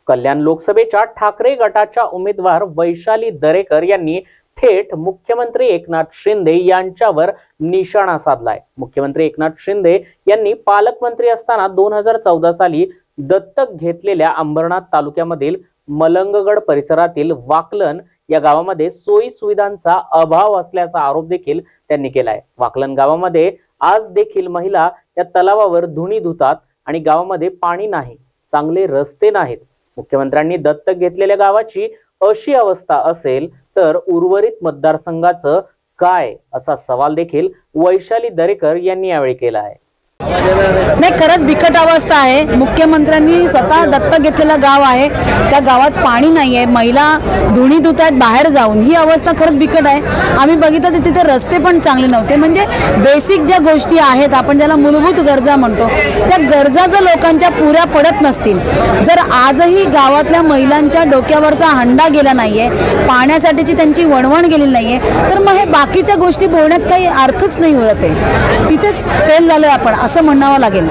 कल्याण लोकसभेच्या ठाकरे गटाच्या उमेदवार वैशाली दरेकर यांनी थेट मुख्यमंत्री एकनाथ शिंदे यांच्यावर निशाणा साधलाय। मुख्यमंत्री एकनाथ शिंदे यांनी पालकमंत्री असताना 2014 साली दत्तक घेतलेल्या अंबरनाथ तालुक्यामधील मलंगगड परिसरातील वाकलन या गावामध्ये सोयी सुविधांचा अभाव असल्याचा आरोप देखील त्यांनी केलाय। वाकलन गावामध्ये आज देखील महिला या तलावावर धुणी धुतात आणि गावामध्ये पाणी नाही, चांगले रस्ते नाहीत। मुख्यमंत्र्यांनी दत्तक घेतलेल्या गावाची अशी अवस्था असेल तर उर्वरित मतदारसंघाचं काय, असा सवाल देखील वैशाली दरेकर यांनी यावेळी केला आहे। नाही, खरंच बिकट अवस्था आहे। मुख्यमंत्र्यांनी स्वतः दत्तक घेतलेलं गाव आहे, त्या गावात पाणी नाहीये, महिला धुणी धुत आहेत बाहेर जाऊन। ही अवस्था खरंच बिकट आहे। आम्ही बघितलं तर तिथे रस्ते पण चांगले नव्हते। म्हणजे बेसिक ज्या गोष्टी आहेत, आपण ज्याला मूलभूत गरजा म्हणतो, त्या गरजा जर लोकांच्या पुऱ्या पडत नसतील, जर आजही गावातल्या महिलांच्या डोक्यावरचा हंडा गेला नाहीये, पाण्यासाठीची त्यांची वणवण गेलेली नाहीये, तर मग हे बाकीच्या गोष्टी बोलण्यात काही अर्थच नाही उरत आहे। तिथेच फेल झालोय आपण असं म्हणावं लागेल।